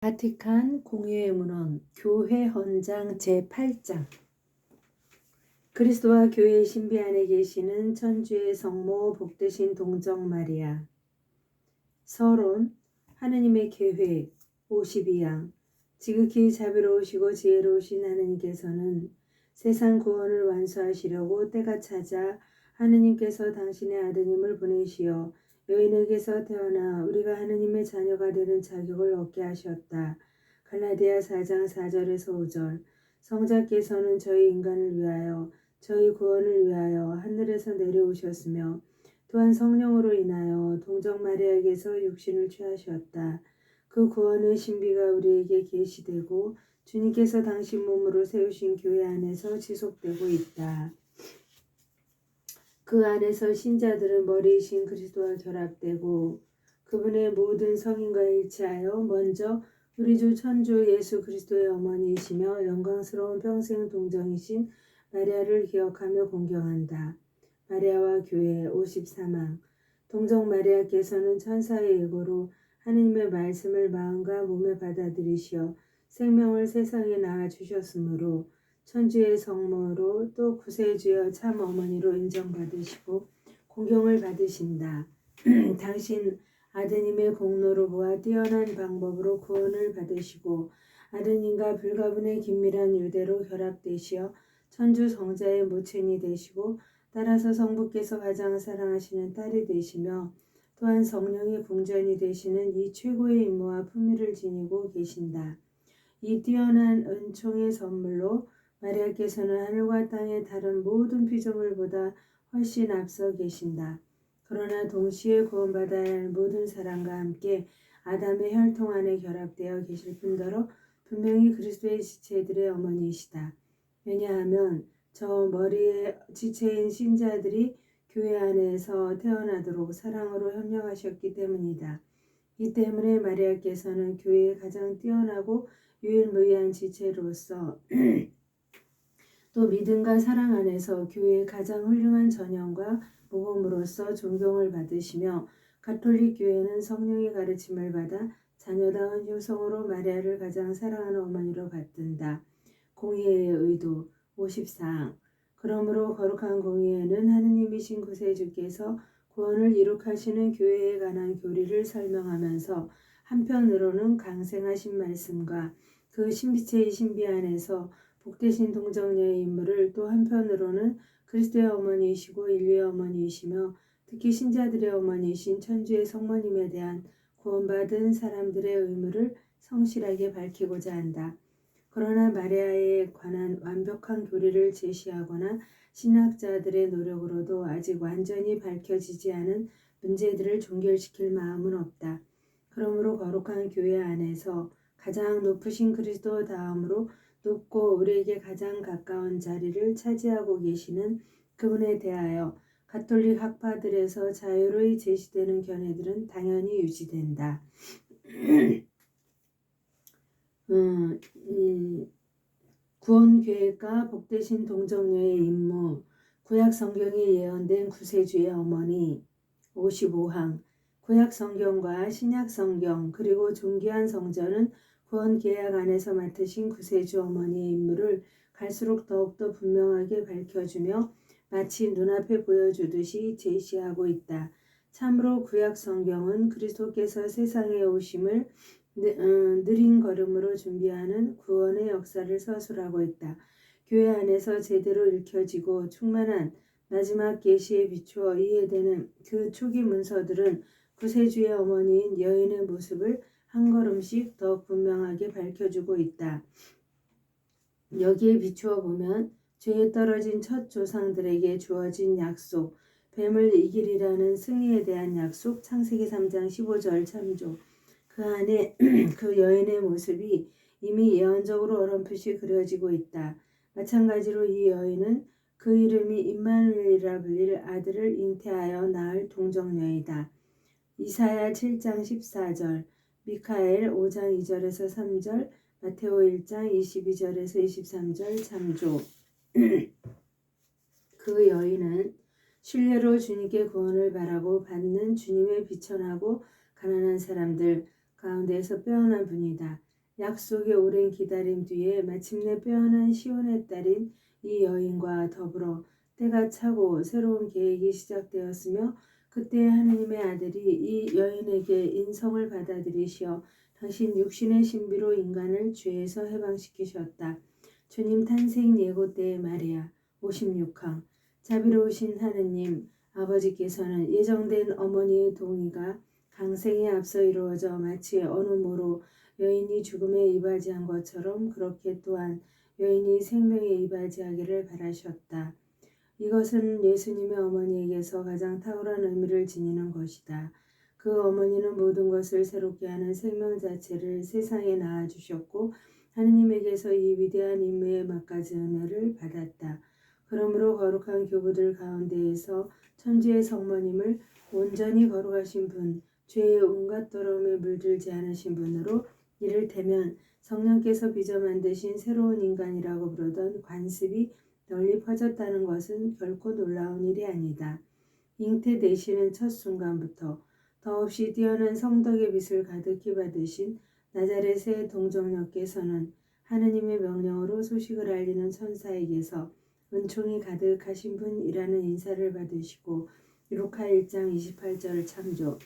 바티칸 공예문헌 교회 헌장 제8장 그리스도와 교회의 신비 안에 계시는 천주의 성모 복되신 동정 마리아. 서론 하느님의 계획 52양. 지극히 자비로우시고 지혜로우신 하느님께서는 세상 구원을 완수하시려고 때가 찾아 하느님께서 당신의 아드님을 보내시어 여인에게서 태어나 우리가 하느님의 자녀가 되는 자격을 얻게 하셨다. 갈라디아 4장 4절에서 5절. 성자께서는 저희 인간을 위하여 저희 구원을 위하여 하늘에서 내려오셨으며 또한 성령으로 인하여 동정 마리아에게서 육신을 취하셨다. 그 구원의 신비가 우리에게 계시되고 주님께서 당신 몸으로 세우신 교회 안에서 지속되고 있다. 그 안에서 신자들은 머리이신 그리스도와 결합되고 그분의 모든 성인과 일치하여 먼저 우리 주 천주 예수 그리스도의 어머니이시며 영광스러운 평생 동정이신 마리아를 기억하며 공경한다. 마리아와 교회 53항. 동정 마리아께서는 천사의 예고로 하느님의 말씀을 마음과 몸에 받아들이시어 생명을 세상에 낳아주셨으므로 천주의 성모로 또 구세주여 참 어머니로 인정받으시고 공경을 받으신다. 당신 아드님의 공로로 보아 뛰어난 방법으로 구원을 받으시고 아드님과 불가분의 긴밀한 유대로 결합되시어 천주 성자의 모친이 되시고 따라서 성부께서 가장 사랑하시는 딸이 되시며 또한 성령의 궁전이 되시는 이 최고의 임무와 품위를 지니고 계신다. 이 뛰어난 은총의 선물로 마리아께서는 하늘과 땅의 다른 모든 피조물보다 훨씬 앞서 계신다. 그러나 동시에 구원받아야 할 모든 사람과 함께 아담의 혈통 안에 결합되어 계실 뿐더러 분명히 그리스도의 지체들의 어머니이시다. 왜냐하면 저 머리의 지체인 신자들이 교회 안에서 태어나도록 사랑으로 협력하셨기 때문이다. 이 때문에 마리아께서는 교회의 가장 뛰어나고 유일무이한 지체로서 또 믿음과 사랑 안에서 교회의 가장 훌륭한 전형과 모범으로서 존경을 받으시며 가톨릭 교회는 성령의 가르침을 받아 자녀다운 효성으로 마리아를 가장 사랑하는 어머니로 받든다. 공의의 의도 54항. 그러므로 거룩한 공의에는 하느님이신 구세주께서 구원을 이룩하시는 교회에 관한 교리를 설명하면서 한편으로는 강생하신 말씀과 그 신비체의 신비 안에서 복되신 동정녀의 인물을 또 한편으로는 그리스도의 어머니이시고 인류의 어머니이시며 특히 신자들의 어머니이신 천주의 성모님에 대한 구원받은 사람들의 의무를 성실하게 밝히고자 한다. 그러나 마리아에 관한 완벽한 교리를 제시하거나 신학자들의 노력으로도 아직 완전히 밝혀지지 않은 문제들을 종결시킬 마음은 없다. 그러므로 거룩한 교회 안에서 가장 높으신 그리스도 다음으로 높고 우리에게 가장 가까운 자리를 차지하고 계시는 그분에 대하여 가톨릭 학파들에서 자유로이 제시되는 견해들은 당연히 유지된다. 구원계획과 복되신 동정녀의 임무, 구약 성경에 예언된 구세주의 어머니 55항. 구약 성경과 신약 성경 그리고 존귀한 성전은 구원계약 안에서 맡으신 구세주 어머니의 임무를 갈수록 더욱더 분명하게 밝혀주며 마치 눈앞에 보여주듯이 제시하고 있다. 참으로 구약 성경은 그리스도께서 세상에 오심을 느린 걸음으로 준비하는 구원의 역사를 서술하고 있다. 교회 안에서 제대로 읽혀지고 충만한 마지막 계시에 비추어 이해되는 그 초기 문서들은 구세주의 어머니인 여인의 모습을 한 걸음씩 더 분명하게 밝혀주고 있다. 여기에 비추어 보면 죄에 떨어진 첫 조상들에게 주어진 약속, 뱀을 이기리라는 승리에 대한 약속, 창세기 3장 15절 참조. 그 안에 그 여인의 모습이 이미 예언적으로 어렴풋이 그려지고 있다. 마찬가지로 이 여인은 그 이름이 임마누엘이라 불릴 아들을 잉태하여 낳을 동정녀이다. 이사야 7장 14절, 미카엘 5장 2절에서 3절, 마테오 1장 22절에서 23절 참조. 그 여인은 신뢰로 주님께 구원을 바라고 받는 주님의 비천하고 가난한 사람들 가운데에서 빼어난 분이다. 약속의 오랜 기다림 뒤에 마침내 빼어난 시온의 딸인 이 여인과 더불어 때가 차고 새로운 계획이 시작되었으며 그때 하느님의 아들이 이 여인에게 인성을 받아들이시어 당신 육신의 신비로 인간을 죄에서 해방시키셨다. 주님 탄생 예고 때의 마리아 56항. 자비로우신 하느님 아버지께서는 예정된 어머니의 동의가 강생에 앞서 이루어져 마치 어느 모로 여인이 죽음에 이바지한 것처럼 그렇게 또한 여인이 생명에 이바지하기를 바라셨다. 이것은 예수님의 어머니에게서 가장 탁월한 의미를 지니는 것이다. 그 어머니는 모든 것을 새롭게 하는 생명 자체를 세상에 낳아주셨고 하느님에게서 이 위대한 임무에 막가지 은혜를 받았다. 그러므로 거룩한 교부들 가운데에서 천주의 성모님을 온전히 거룩하신 분, 죄의 온갖 더러움에 물들지 않으신 분으로 이를테면 성령께서 빚어 만드신 새로운 인간이라고 부르던 관습이 널리 퍼졌다는 것은 결코 놀라운 일이 아니다. 잉태되시는 첫 순간부터 더없이 뛰어난 성덕의 빛을 가득히 받으신 나자렛의 동정녀께서는 하느님의 명령으로 소식을 알리는 천사에게서 은총이 가득하신 분이라는 인사를 받으시고 루카 1장 28절 참조.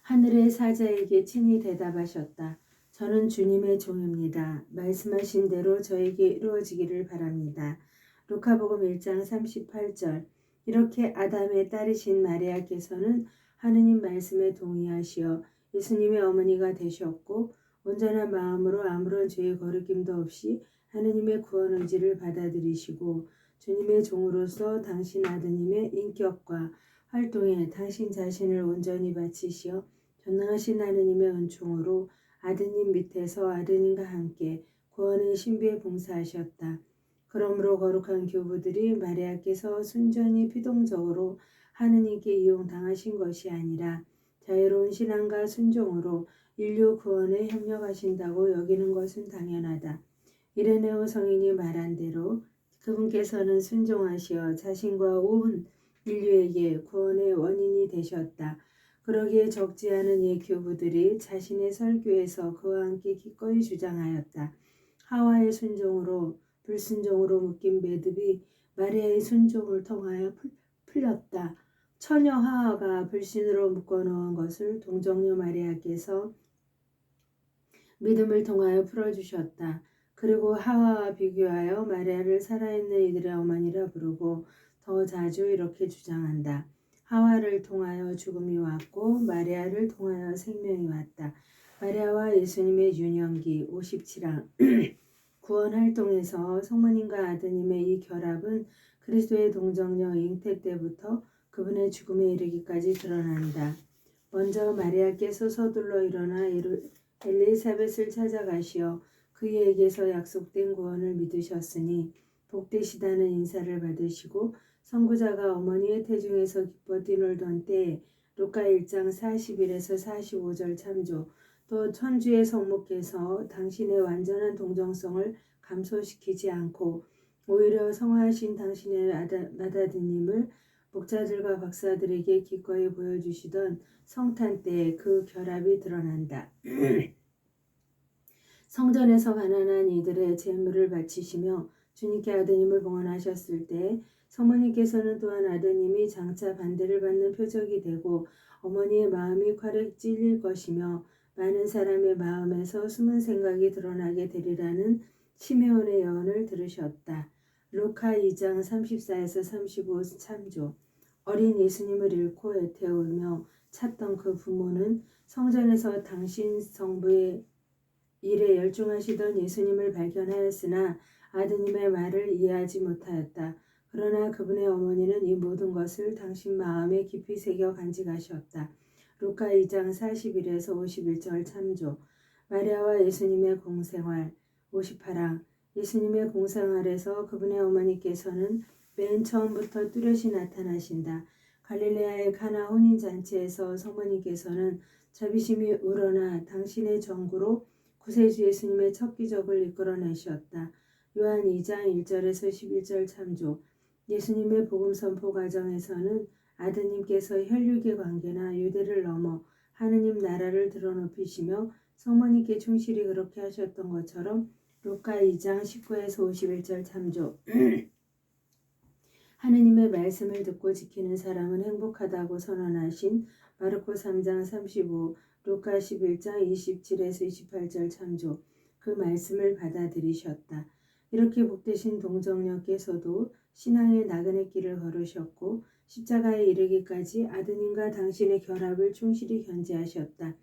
하늘의 사자에게 친히 대답하셨다. 저는 주님의 종입니다. 말씀하신 대로 저에게 이루어지기를 바랍니다. 루카복음 1장 38절. 이렇게 아담의 딸이신 마리아께서는 하느님 말씀에 동의하시어 예수님의 어머니가 되셨고 온전한 마음으로 아무런 죄의 거리낌도 없이 하느님의 구원 의지를 받아들이시고 주님의 종으로서 당신 아드님의 인격과 활동에 당신 자신을 온전히 바치시어 전능하신 하느님의 은총으로 아드님 밑에서 아드님과 함께 구원의 신비에 봉사하셨다. 그러므로 거룩한 교부들이 마리아께서 순전히 피동적으로 하느님께 이용당하신 것이 아니라 자유로운 신앙과 순종으로 인류 구원에 협력하신다고 여기는 것은 당연하다. 이레네오 성인이 말한 대로 그분께서는 순종하시어 자신과 온 인류에게 구원의 원인이 되셨다. 그러기에 적지 않은 예 교부들이 자신의 설교에서 그와 함께 기꺼이 주장하였다. 하와의 순종으로 불순종으로 묶인 매듭이 마리아의 순종을 통하여 풀렸다. 처녀 하와가 불신으로 묶어놓은 것을 동정녀 마리아께서 믿음을 통하여 풀어주셨다. 그리고 하와와 비교하여 마리아를 살아있는 이들의 어머니라 부르고 더 자주 이렇게 주장한다. 하와를 통하여 죽음이 왔고 마리아를 통하여 생명이 왔다. 마리아와 예수님의 유년기 57항. 구원 활동에서 성모님과 아드님의 이 결합은 그리스도의 동정녀 잉태 때부터 그분의 죽음에 이르기까지 드러난다. 먼저 마리아께서 서둘러 일어나 엘리사벳을 찾아가시어 그에게서 약속된 구원을 믿으셨으니 복되시다는 인사를 받으시고 선구자가 어머니의 태중에서 기뻐 뛰놀던 때에 루카 1장 41에서 45절 참조. 또 천주의 성모께서 당신의 완전한 동정성을 감소시키지 않고 오히려 성화하신 당신의 맏아드님을 목자들과 박사들에게 기꺼이 보여주시던 성탄 때에 그 결합이 드러난다. 성전에서 가난한 이들의 재물을 바치시며 주님께 아드님을 봉헌하셨을 때 성모님께서는 또한 아드님이 장차 반대를 받는 표적이 되고 어머니의 마음이 칼에 찔릴 것이며 많은 사람의 마음에서 숨은 생각이 드러나게 되리라는 시메온의 예언을 들으셨다. 루카 2장 34에서 35 참조. 어린 예수님을 잃고 애태우며 찾던 그 부모는 성전에서 당신 성부의 일에 열중하시던 예수님을 발견하였으나 아드님의 말을 이해하지 못하였다. 그러나 그분의 어머니는 이 모든 것을 당신 마음에 깊이 새겨 간직하셨다. 루카 2장 41에서 51절 참조. 마리아와 예수님의 공생활 58항. 예수님의 공생활에서 그분의 어머니께서는 맨 처음부터 뚜렷이 나타나신다. 갈릴레아의 가나 혼인잔치에서 성모님께서는 자비심이 우러나 당신의 전구로 구세주 예수님의 첫 기적을 이끌어내셨다. 요한 2장 1절에서 11절 참조. 예수님의 복음 선포 과정에서는 아드님께서 혈육의 관계나 유대를 넘어 하느님 나라를 드러높이시며 성모님께 충실히 그렇게 하셨던 것처럼 루카 2장 19에서 51절 참조. 하느님의 말씀을 듣고 지키는 사람은 행복하다고 선언하신 마르코 3장 35, 루카 11장 27에서 28절 참조. 그 말씀을 받아들이셨다. 이렇게 복되신 동정녀께서도 신앙의 나그네 길을 걸으셨고 십자가에 이르기까지 아드님과 당신의 결합을 충실히 견지하셨다.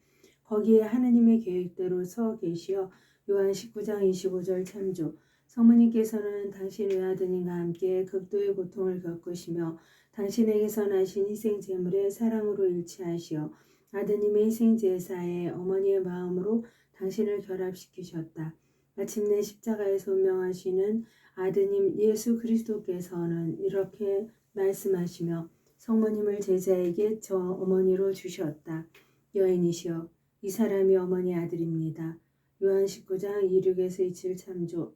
거기에 하느님의 계획대로 서 계시어 요한 19장 25절 참조. 성모님께서는 당신 외아드님과 함께 극도의 고통을 겪으시며 당신에게서 나신 희생제물의 사랑으로 일치하시어 아드님의 희생제사에 어머니의 마음으로 당신을 결합시키셨다. 마침내 십자가에서 운명하시는 아드님 예수 그리스도께서는 이렇게 말씀하시며 성모님을 제자에게 저 어머니로 주셨다. 여인이시여, 이 사람이 어머니 아들입니다. 요한 19장 26에서 27 참조.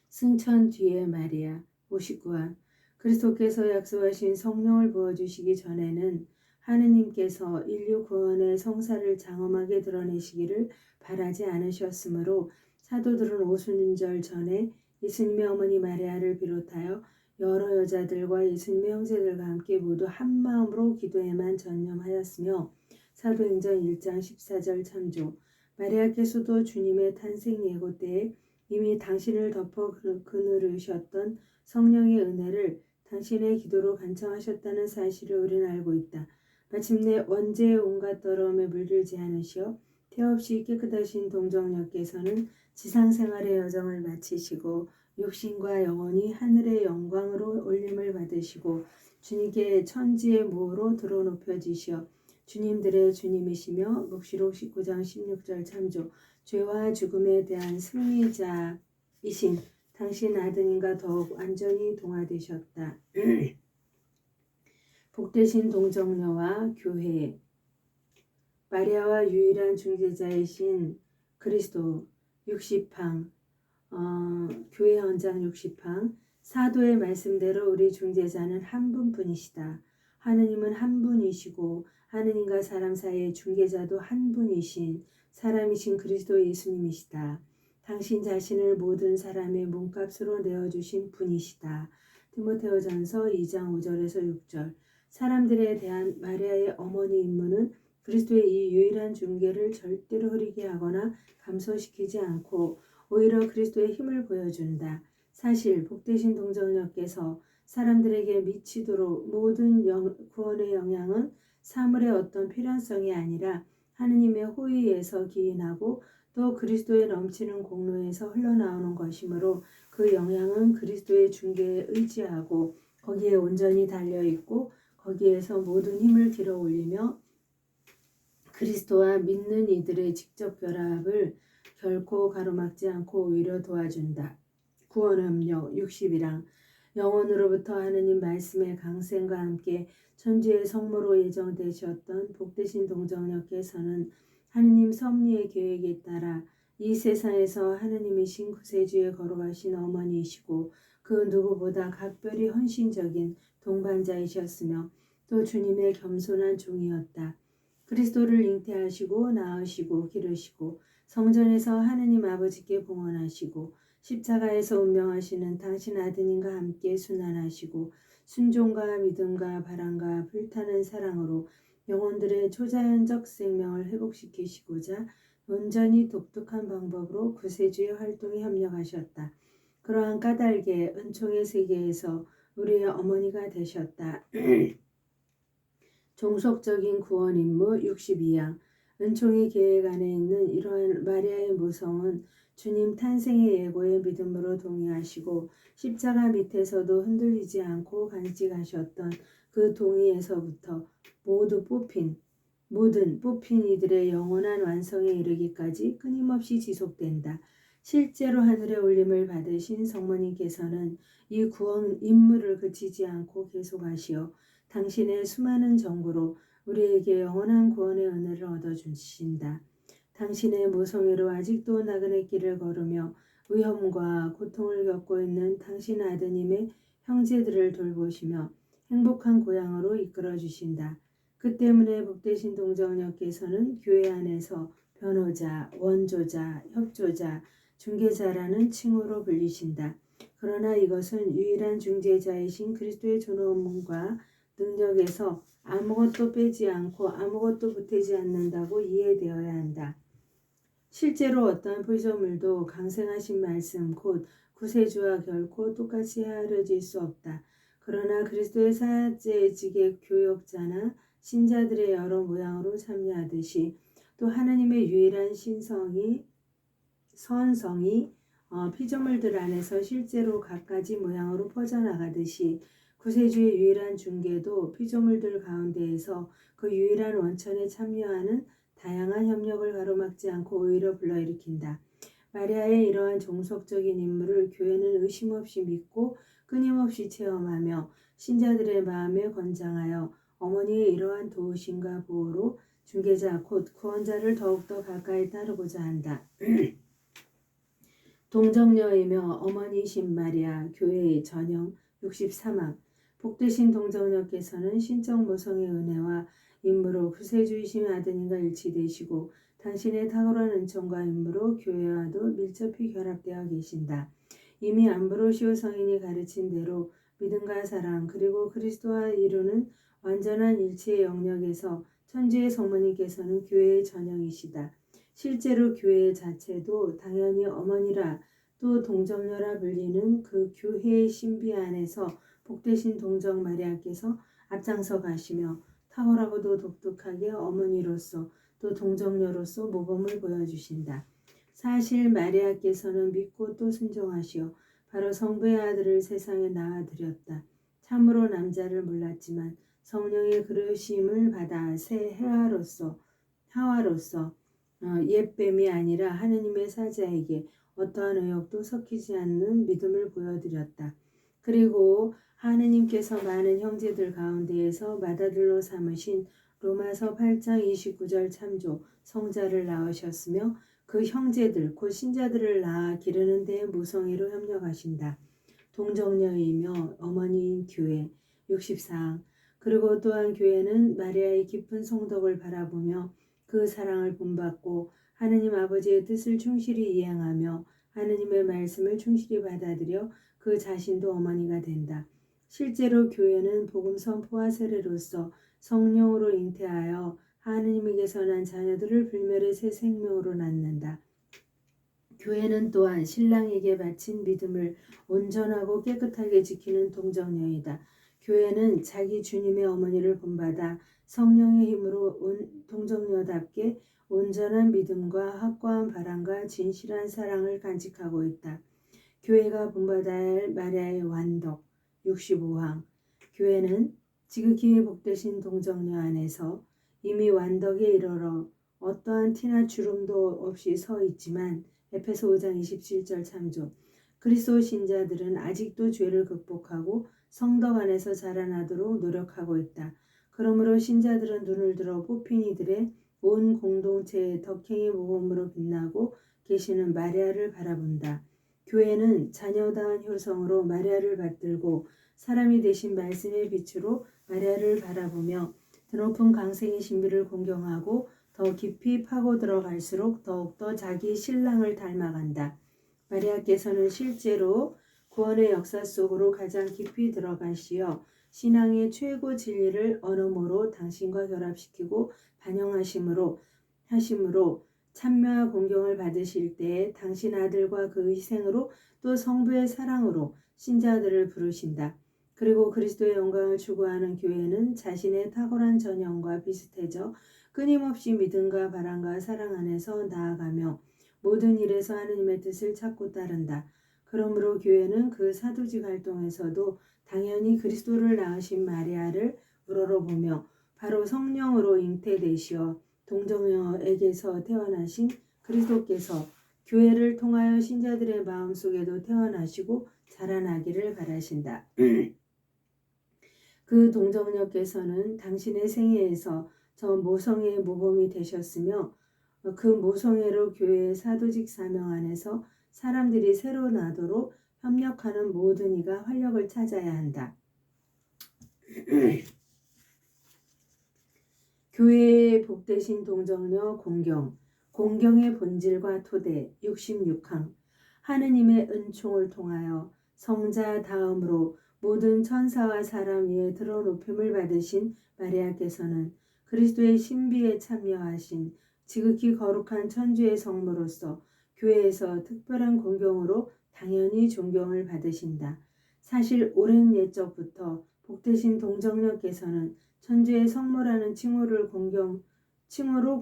승천 뒤에 마리아. 59화. 그리스도께서 약속하신 성령을 부어주시기 전에는 하느님께서 인류 구원의 성사를 장엄하게 드러내시기를 바라지 않으셨으므로 사도들은 오순절 전에 예수님의 어머니 마리아를 비롯하여 여러 여자들과 예수님의 형제들과 함께 모두 한 마음으로 기도에만 전념하였으며 사도행전 1장 14절 참조. 마리아께서도 주님의 탄생 예고 때에 이미 당신을 덮어 그누르셨던 성령의 은혜를 당신의 기도로 간청하셨다는 사실을 우리는 알고 있다. 마침내 원죄의 온갖 더러움에 물들지 않으시어 태 없이 깨끗하신 동정녀께서는 지상생활의 여정을 마치시고 육신과 영혼이 하늘의 영광으로 올림을 받으시고 주님께 천지의 모로 드러높여지시어 주님들의 주님이시며 묵시록 19장 16절 참조. 죄와 죽음에 대한 승리자이신 당신 아드님과 더욱 완전히 동화되셨다. 복되신 동정녀와 교회. 마리아와 유일한 중재자이신 그리스도 60항, 교회 헌장 60항. 사도의 말씀대로 우리 중재자는 한 분뿐이시다. 하느님은 한 분이시고 하느님과 사람 사이의 중개자도 한 분이신 사람이신 그리스도 예수님이시다. 당신 자신을 모든 사람의 몸값으로 내어주신 분이시다. 디모데후전서 2장 5절에서 6절. 사람들에 대한 마리아의 어머니 임무는 그리스도의 이 유일한 중개를 절대로 흐리게 하거나 감소시키지 않고 오히려 그리스도의 힘을 보여준다. 사실 복되신 동정녀께서 사람들에게 미치도록 모든 구원의 영향은 사물의 어떤 필연성이 아니라 하느님의 호의에서 기인하고 또 그리스도의 넘치는 공로에서 흘러나오는 것이므로 그 영향은 그리스도의 중개에 의지하고 거기에 온전히 달려있고 거기에서 모든 힘을 들어 올리며 그리스도와 믿는 이들의 직접 결합을 결코 가로막지 않고 오히려 도와준다. 구원음력 61항. 영원으로부터 하느님 말씀의 강생과 함께 천주의 성모로 예정되셨던 복되신 동정녀께서는 하느님 섭리의 계획에 따라 이 세상에서 하느님이신 구세주에 걸어가신 어머니이시고 그 누구보다 각별히 헌신적인 동반자이셨으며 또 주님의 겸손한 종이었다. 그리스도를 잉태하시고 낳으시고 기르시고 성전에서 하느님 아버지께 봉헌하시고 십자가에서 운명하시는 당신 아드님과 함께 순환하시고 순종과 믿음과 바람과 불타는 사랑으로 영혼들의 초자연적 생명을 회복시키시고자 온전히 독특한 방법으로 구세주의 활동에 협력하셨다. 그러한 까닭에 은총의 세계에서 우리의 어머니가 되셨다. 종속적인 구원 임무 62항. 은총의 계획 안에 있는 이러한 마리아의 모성은 주님 탄생의 예고에 믿음으로 동의하시고 십자가 밑에서도 흔들리지 않고 간직하셨던 그 동의에서부터 모든 뽑힌 이들의 영원한 완성에 이르기까지 끊임없이 지속된다. 실제로 하늘의 올림을 받으신 성모님께서는 이 구원 임무를 그치지 않고 계속하시어 당신의 수많은 정구로 우리에게 영원한 구원의 은혜를 얻어주신다. 당신의 모성애로 아직도 나그네 길을 걸으며 위험과 고통을 겪고 있는 당신 아드님의 형제들을 돌보시며 행복한 고향으로 이끌어 주신다. 그 때문에 복되신 동정녀께서는 교회 안에서 변호자, 원조자, 협조자, 중개자라는 칭호로 불리신다. 그러나 이것은 유일한 중재자이신 그리스도의 존엄과 능력에서 아무것도 빼지 않고 아무것도 보태지 않는다고 이해되어야 한다. 실제로 어떠한 피조물도 강생하신 말씀 곧 구세주와 결코 똑같이 헤아려질 수 없다. 그러나 그리스도의 사제직의 교역자나 신자들의 여러 모양으로 참여하듯이 또 하나님의 유일한 선성이 피조물들 안에서 실제로 갖가지 모양으로 퍼져나가듯이 구세주의 유일한 중개도 피조물들 가운데에서 그 유일한 원천에 참여하는 다양한 협력을 가로막지 않고 오히려 불러일으킨다. 마리아의 이러한 종속적인 임무를 교회는 의심 없이 믿고 끊임없이 체험하며 신자들의 마음에 권장하여 어머니의 이러한 도우심과 보호로 중개자 곧 구원자를 더욱더 가까이 따르고자 한다. 동정녀이며 어머니이신 마리아 교회의 전형 63항 복되신 동정녀께서는 신적 모성의 은혜와 임무로 구세주이신 아드님과 일치되시고 당신의 탁월한 은총과 임무로 교회와도 밀접히 결합되어 계신다. 이미 암브로시오 성인이 가르친 대로 믿음과 사랑 그리고 그리스도와 이루는 완전한 일체의 영역에서 천주의 성모님께서는 교회의 전형이시다. 실제로 교회 자체도 당연히 어머니라 또 동정녀라 불리는 그 교회의 신비 안에서 복되신 동정 마리아께서 앞장서 가시며 탁월하고도 독특하게 어머니로서 또 동정녀로서 모범을 보여주신다. 사실 마리아께서는 믿고 또 순종하시어 바로 성부의 아들을 세상에 낳아드렸다. 참으로 남자를 몰랐지만 성령의 그르심을 받아 새 하와로서 옛뱀이 아니라 하느님의 사자에게 어떠한 의혹도 섞이지 않는 믿음을 보여드렸다. 그리고 하느님께서 많은 형제들 가운데에서 맏아들로 삼으신 로마서 8장 29절 참조 성자를 낳으셨으며 그 형제들 곧 신자들을 낳아 기르는 데에 모성애로 협력하신다. 동정녀이며 어머니인 교회 64항 그리고 또한 교회는 마리아의 깊은 성덕을 바라보며 그 사랑을 본받고 하느님 아버지의 뜻을 충실히 이행하며 하느님의 말씀을 충실히 받아들여 그 자신도 어머니가 된다. 실제로 교회는 복음 선포와 세례로서 성령으로 잉태하여 하느님에게서 난 자녀들을 불멸의 새 생명으로 낳는다. 교회는 또한 신랑에게 바친 믿음을 온전하고 깨끗하게 지키는 동정녀이다. 교회는 자기 주님의 어머니를 본받아 성령의 힘으로 동정녀답게 온전한 믿음과 확고한 바람과 진실한 사랑을 간직하고 있다. 교회가 본받아야 할 마리아의 완덕 65항 교회는 지극히 복되신 동정녀 안에서 이미 완덕에 이르러 어떠한 티나 주름도 없이 서 있지만 에페소 5장 27절 참조 그리스도 신자들은 아직도 죄를 극복하고 성덕 안에서 자라나도록 노력하고 있다. 그러므로 신자들은 눈을 들어 뽑힌 이들의 온 공동체의 덕행의 모범으로 빛나고 계시는 마리아를 바라본다. 교회는 자녀다운 효성으로 마리아를 받들고 사람이 되신 말씀의 빛으로 마리아를 바라보며 드높은 강생의 신비를 공경하고 더 깊이 파고 들어갈수록 더욱더 자기 신랑을 닮아간다. 마리아께서는 실제로 구원의 역사 속으로 가장 깊이 들어가시어 신앙의 최고 진리를 언어모로 당신과 결합시키고 반영하심으로 참여와 공경을 받으실 때에 당신 아들과 그 희생으로 또 성부의 사랑으로 신자들을 부르신다. 그리고 그리스도의 영광을 추구하는 교회는 자신의 탁월한 전형과 비슷해져 끊임없이 믿음과 바람과 사랑 안에서 나아가며 모든 일에서 하느님의 뜻을 찾고 따른다. 그러므로 교회는 그 사도직 활동에서도 당연히 그리스도를 낳으신 마리아를 우러러보며 바로 성령으로 잉태되시어 동정녀에게서 태어나신 그리스도께서 교회를 통하여 신자들의 마음속에도 태어나시고 자라나기를 바라신다. 그 동정녀께서는 당신의 생애에서 저 모성애의 모범이 되셨으며 그 모성애로 교회의 사도직 사명 안에서 사람들이 새로 나도록 협력하는 모든 이가 활력을 찾아야 한다. 교회의 복되신 동정녀 공경, 공경의 본질과 토대 66항, 하느님의 은총을 통하여 성자 다음으로 모든 천사와 사람 위에 드러높임을 받으신 마리아께서는 그리스도의 신비에 참여하신 지극히 거룩한 천주의 성모로서 교회에서 특별한 공경으로 당연히 존경을 받으신다. 사실 오랜 옛적부터 복되신 동정녀께서는 천주의 성모라는 칭호로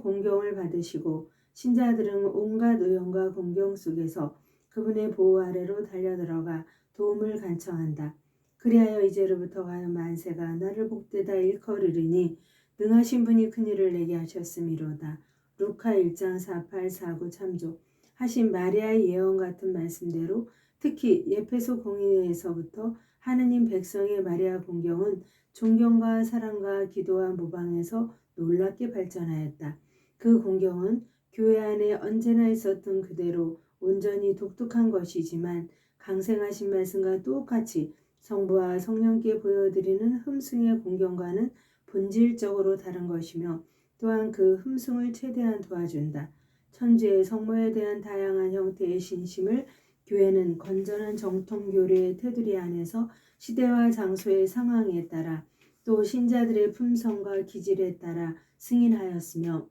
공경을 받으시고 신자들은 온갖 의용과 공경 속에서 그분의 보호 아래로 달려들어가 도움을 간청한다. 그리하여 이제로부터 가요 만세가 나를 복되다 일컬으리니 능하신 분이 큰일을 내게 하셨음이로다. 루카 1장 48, 49 참조. 하신 마리아의 예언 같은 말씀대로 특히 예페소 공의회에서부터 하느님 백성의 마리아 공경은 존경과 사랑과 기도와 모방에서 놀랍게 발전하였다. 그 공경은 교회 안에 언제나 있었던 그대로 온전히 독특한 것이지만 강생하신 말씀과 똑같이 성부와 성령께 보여드리는 흠숭의 공경과는 본질적으로 다른 것이며 또한 그 흠숭을 최대한 도와준다. 천주의 성모에 대한 다양한 형태의 신심을 교회는 건전한 정통교리의 테두리 안에서 시대와 장소의 상황에 따라 또 신자들의 품성과 기질에 따라 승인하였으며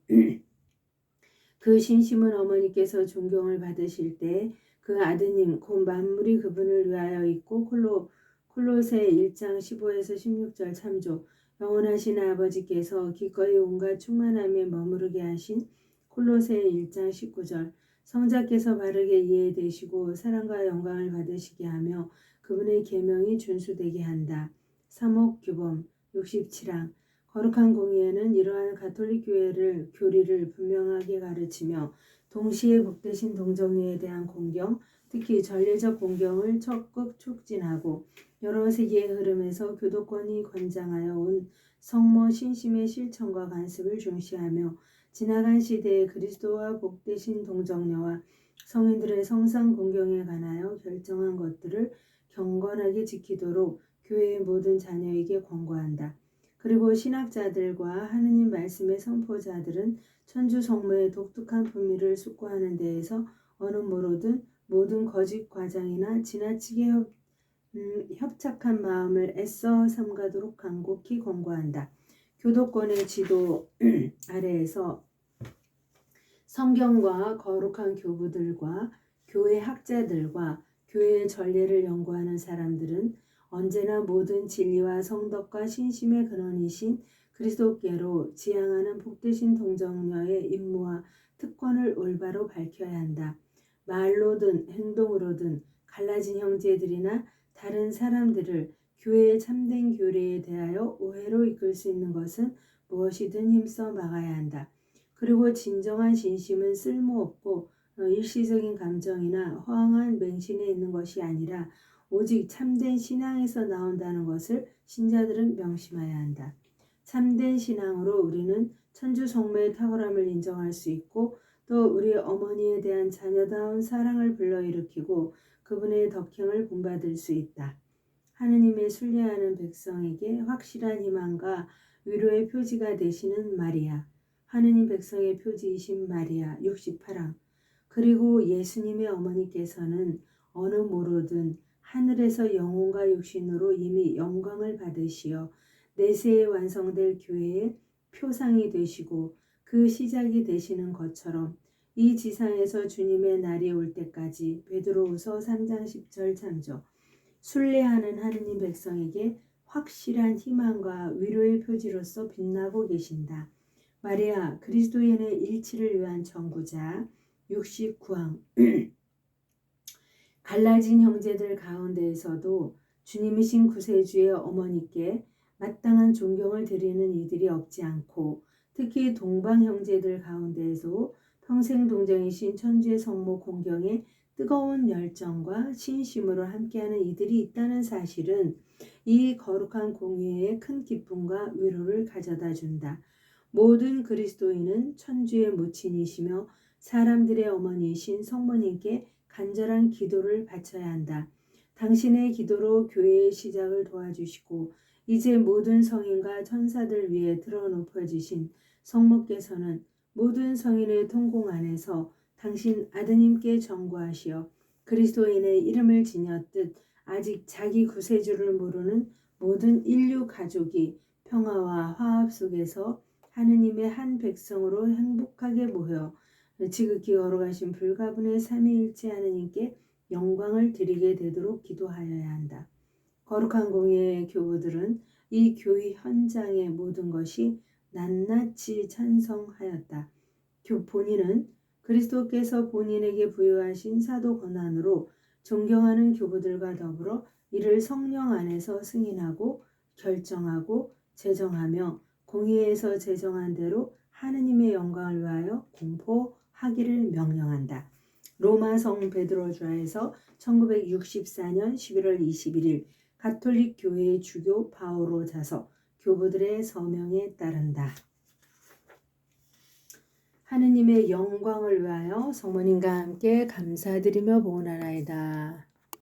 그 신심은 어머니께서 존경을 받으실 때 그 아드님 곧 만물이 그분을 위하여 있고 콜로새 1장 15에서 16절 참조. 영원하신 아버지께서 기꺼이 온갖 충만함에 머무르게 하신 콜로새 1장 19절. 성자께서 바르게 이해되시고 사랑과 영광을 받으시게 하며 그분의 계명이 준수되게 한다. 사목규범 67항. 거룩한 공의회는 이러한 가톨릭 교리를 분명하게 가르치며 동시에 복되신 동정녀에 대한 공경, 특히 전례적 공경을 적극 촉진하고 여러 세계의 흐름에서 교도권이 권장하여 온 성모 신심의 실천과 관습을 중시하며 지나간 시대의 그리스도와 복되신 동정녀와 성인들의 성상 공경에 관하여 결정한 것들을 경건하게 지키도록 교회의 모든 자녀에게 권고한다. 그리고 신학자들과 하느님 말씀의 선포자들은 천주 성모의 독특한 품위를 숙고하는 데에서 어느 모로든 모든 거짓 과장이나 지나치게 협착한 마음을 애써 삼가도록 간곡히 권고한다. 교도권의 지도 아래에서 성경과 거룩한 교부들과 교회 학자들과 교회의 전례를 연구하는 사람들은 언제나 모든 진리와 성덕과 신심의 근원이신 그리스도께로 지향하는 복되신 동정녀의 임무와 특권을 올바로 밝혀야 한다. 말로든 행동으로든 갈라진 형제들이나 다른 사람들을 교회의 참된 교리에 대하여 오해로 이끌 수 있는 것은 무엇이든 힘써 막아야 한다. 그리고 진정한 진심은 쓸모없고 일시적인 감정이나 허황한 맹신에 있는 것이 아니라 오직 참된 신앙에서 나온다는 것을 신자들은 명심해야 한다. 참된 신앙으로 우리는 천주 성모의 탁월함을 인정할 수 있고 또 우리 어머니에 대한 자녀다운 사랑을 불러일으키고 그분의 덕행을 본받을 수 있다. 하느님의 순례하는 백성에게 확실한 희망과 위로의 표지가 되시는 마리아, 하느님 백성의 표지이신 마리아 68항. 그리고 예수님의 어머니께서는 어느 모로든 하늘에서 영혼과 육신으로 이미 영광을 받으시어 내세에 완성될 교회의 표상이 되시고 그 시작이 되시는 것처럼 이 지상에서 주님의 날이 올 때까지 베드로후서 3장 10절 참조. 순례하는 하느님 백성에게 확실한 희망과 위로의 표지로서 빛나고 계신다. 마리아 그리스도인의 일치를 위한 전구자 69항. 갈라진 형제들 가운데에서도 주님이신 구세주의 어머니께 마땅한 존경을 드리는 이들이 없지 않고 특히 동방 형제들 가운데에도 평생 동정이신 천주의 성모 공경에 뜨거운 열정과 신심으로 함께하는 이들이 있다는 사실은 이 거룩한 공의회에 큰 기쁨과 위로를 가져다 준다. 모든 그리스도인은 천주의 모친이시며 사람들의 어머니이신 성모님께 간절한 기도를 바쳐야 한다. 당신의 기도로 교회의 시작을 도와주시고 이제 모든 성인과 천사들 위에 드러높여지신 성모께서는 모든 성인의 통공 안에서 당신 아드님께 전구하시어 그리스도인의 이름을 지녔듯 아직 자기 구세주를 모르는 모든 인류 가족이 평화와 화합 속에서 하느님의 한 백성으로 행복하게 모여 지극히 거룩하신 불가분의 삼위일체 하느님께 영광을 드리게 되도록 기도하여야 한다. 거룩한 공예의 교우들은 이 교회 현장의 모든 것이 낱낱이 찬성하였다. 본인은 그리스도께서 본인에게 부여하신 사도 권한으로 존경하는 교부들과 더불어 이를 성령 안에서 승인하고 결정하고 제정하며 공의에서 제정한 대로 하느님의 영광을 위하여 공포하기를 명령한다. 로마 성 베드로좌에서 1964년 11월 21일 가톨릭 교회의 주교 바오로 자서 교부들의 서명에 따른다. 하느님의 영광을 위하여 성모님과 함께 감사드리며 보온하나이다.